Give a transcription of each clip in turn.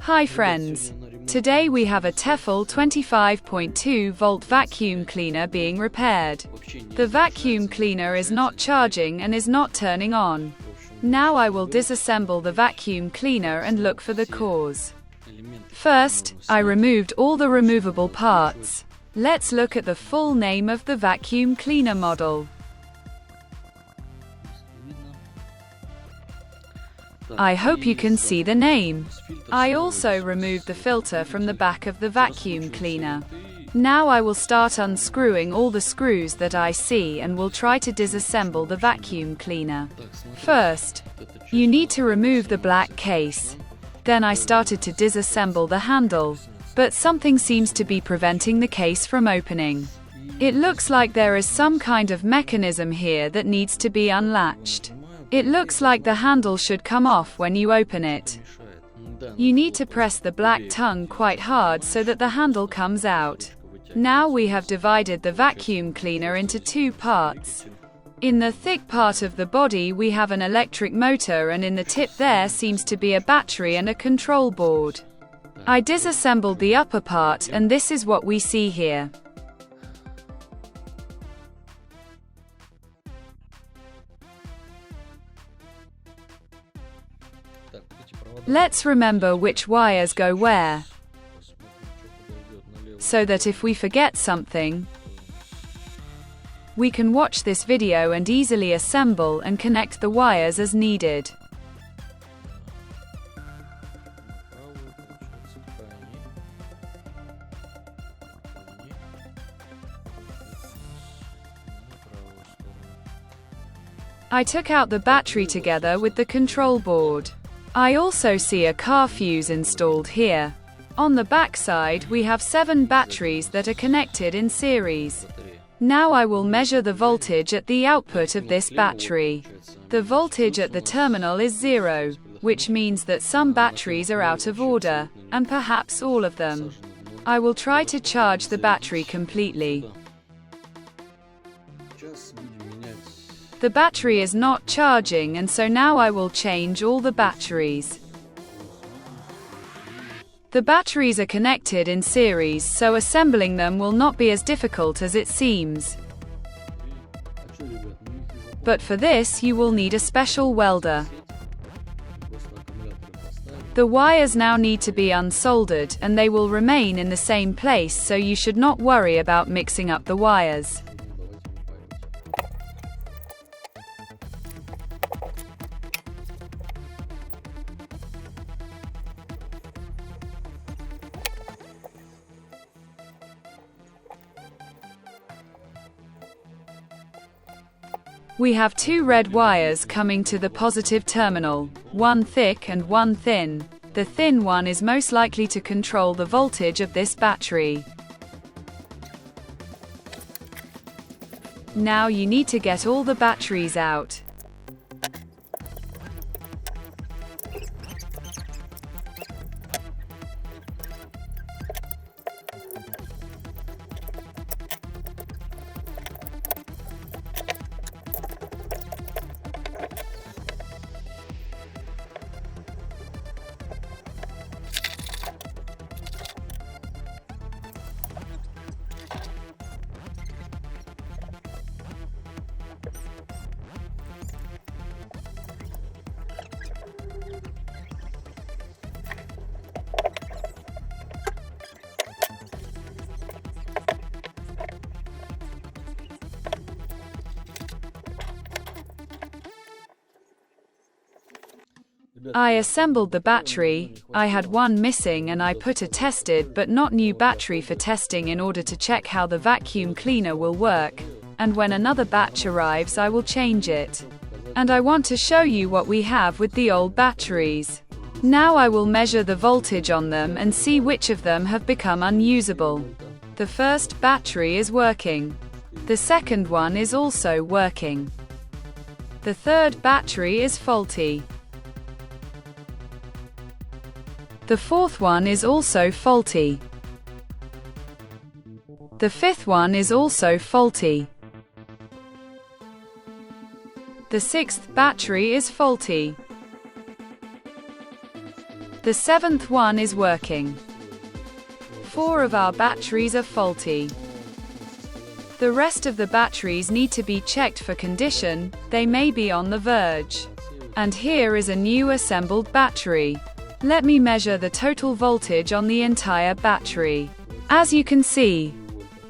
Hi friends. Today we have a Tefal 25.2 volt vacuum cleaner being repaired. The vacuum cleaner is not charging and is not turning on. Now I will disassemble the vacuum cleaner and look for the cause. First, I removed all the removable parts. Let's look at the full name of the vacuum cleaner model. I hope you can see the name. I also removed the filter from the back of the vacuum cleaner. Now I will start unscrewing all the screws that I see and will try to disassemble the vacuum cleaner. First, you need to remove the black case. Then I started to disassemble the handle, but something seems to be preventing the case from opening. It looks like there is some kind of mechanism here that needs to be unlatched. It looks like the handle should come off when you open it. You need to press the black tongue quite hard so that the handle comes out. Now we have divided the vacuum cleaner into two parts. In the thick part of the body we have an electric motor, and in the tip there seems to be a battery and a control board. I disassembled the upper part and this is what we see here. Let's remember which wires go where, so that if we forget something, we can watch this video and easily assemble and connect the wires as needed. I took out the battery together with the control board. I also see a car fuse installed here. On the back side we have 7 batteries that are connected in series. Now I will measure the voltage at the output of this battery. The voltage at the terminal is 0, which means that some batteries are out of order, and perhaps all of them. I will try to charge the battery completely. The battery is not charging, and so now I will change all the batteries. The batteries are connected in series, so assembling them will not be as difficult as it seems. But for this you will need a special welder. The wires now need to be unsoldered, and they will remain in the same place, so you should not worry about mixing up the wires. We have 2 red wires coming to the positive terminal, one thick and one thin. The thin one is most likely to control the voltage of this battery. Now you need to get all the batteries out. I assembled the battery. I had one missing and I put a tested but not new battery for testing in order to check how the vacuum cleaner will work, and when another batch arrives I will change it. And I want to show you what we have with the old batteries. Now I will measure the voltage on them and see which of them have become unusable. The first battery is working. The second one is also working. The third battery is faulty. The fourth one is also faulty. The fifth one is also faulty. The sixth battery is faulty. The 7th one is working. 4 of our batteries are faulty. The rest of the batteries need to be checked for condition, they may be on the verge. And here is a new assembled battery. Let me measure the total voltage on the entire battery. As you can see,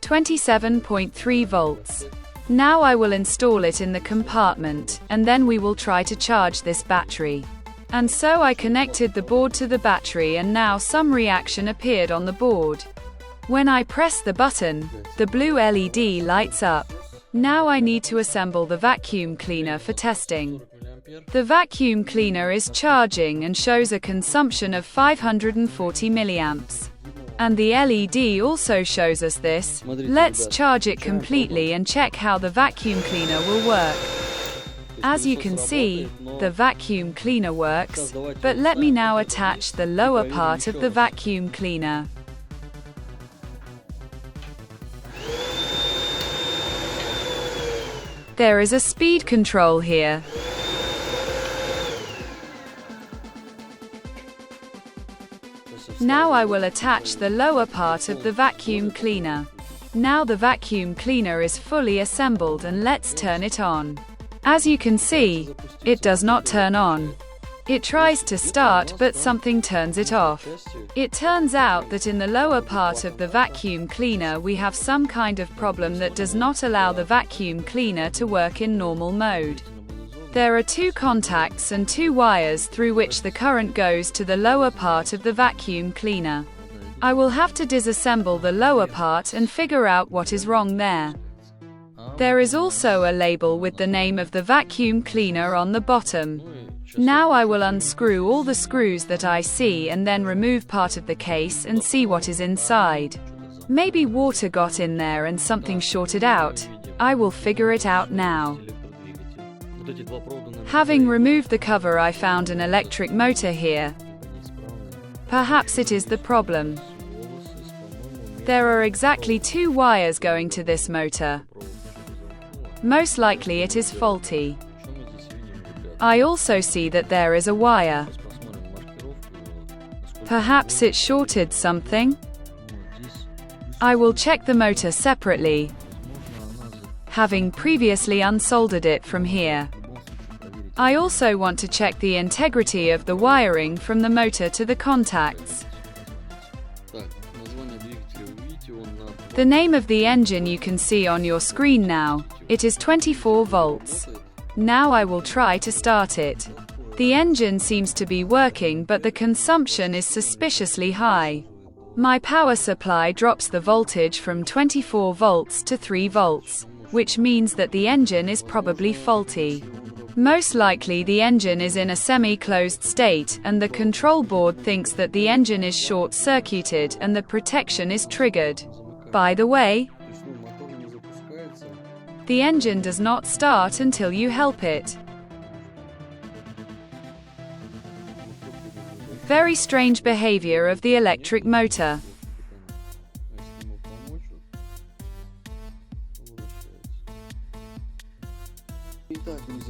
27.3 volts. Now I will install it in the compartment, and then we will try to charge this battery. And so I connected the board to the battery, and now some reaction appeared on the board. When I press the button, the blue LED lights up. Now I need to assemble the vacuum cleaner for testing. The vacuum cleaner is charging and shows a consumption of 540 milliamps. And the LED also shows us this. Let's charge it completely and check how the vacuum cleaner will work. As you can see, the vacuum cleaner works, but let me now attach the lower part of the vacuum cleaner. There is a speed control here. Now I will attach the lower part of the vacuum cleaner. Now the vacuum cleaner is fully assembled, and let's turn it on. As you can see, it does not turn on. It tries to start, but something turns it off. It turns out that in the lower part of the vacuum cleaner we have some kind of problem that does not allow the vacuum cleaner to work in normal mode. There are 2 contacts and 2 wires through which the current goes to the lower part of the vacuum cleaner. I will have to disassemble the lower part and figure out what is wrong there. There is also a label with the name of the vacuum cleaner on the bottom. Now I will unscrew all the screws that I see and then remove part of the case and see what is inside. Maybe water got in there and something shorted out. I will figure it out now. Having removed the cover, I found an electric motor here. Perhaps it is the problem. There are exactly 2 wires going to this motor. Most likely it is faulty. I also see that there is a wire. Perhaps it shorted something? I will check the motor separately, having previously unsoldered it from here. I also want to check the integrity of the wiring from the motor to the contacts. The name of the engine you can see on your screen now. It is 24 volts. Now I will try to start it. The engine seems to be working, but the consumption is suspiciously high. My power supply drops the voltage from 24 volts to 3 volts, which means that the engine is probably faulty. Most likely the engine is in a semi-closed state, and the control board thinks that the engine is short-circuited and the protection is triggered. By the way, the engine does not start until you help it. Very strange behavior of the electric motor.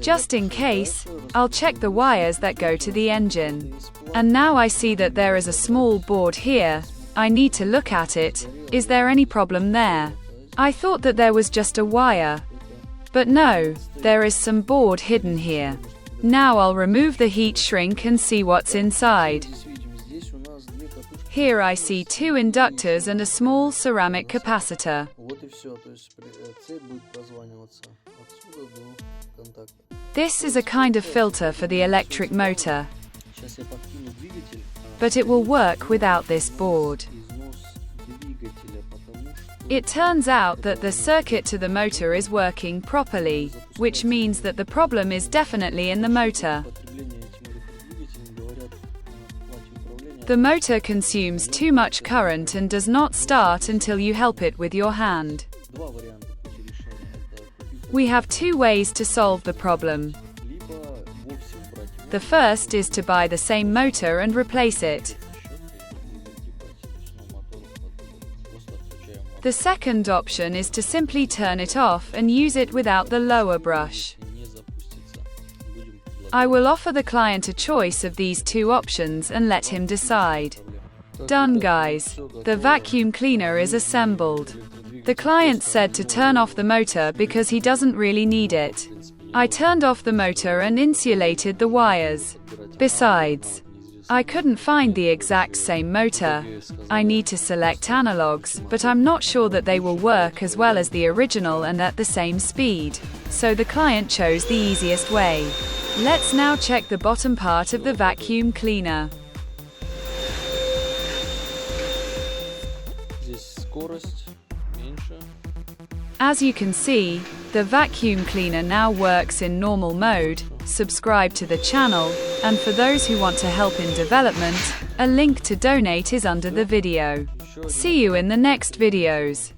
Just in case, I'll check the wires that go to the engine. And now I see that there is a small board here. I need to look at it. Is there any problem there? I thought that there was just a wire. But no, there is some board hidden here. Now I'll remove the heat shrink and see what's inside. Here I see 2 inductors and a small ceramic capacitor. This is a kind of filter for the electric motor, but it will work without this board. It turns out that the circuit to the motor is working properly, which means that the problem is definitely in the motor. The motor consumes too much current and does not start until you help it with your hand. We have 2 ways to solve the problem. The first is to buy the same motor and replace it. The second option is to simply turn it off and use it without the lower brush. I will offer the client a choice of these two options and let him decide. Done, guys. The vacuum cleaner is assembled. The client said to turn off the motor because he doesn't really need it. I turned off the motor and insulated the wires. Besides, I couldn't find the exact same motor. I need to select analogs, but I'm not sure that they will work as well as the original and at the same speed. So the client chose the easiest way. Let's now check the bottom part of the vacuum cleaner. As you can see, the vacuum cleaner now works in normal mode. Subscribe to the channel, and for those who want to help in development, a link to donate is under the video. See you in the next videos.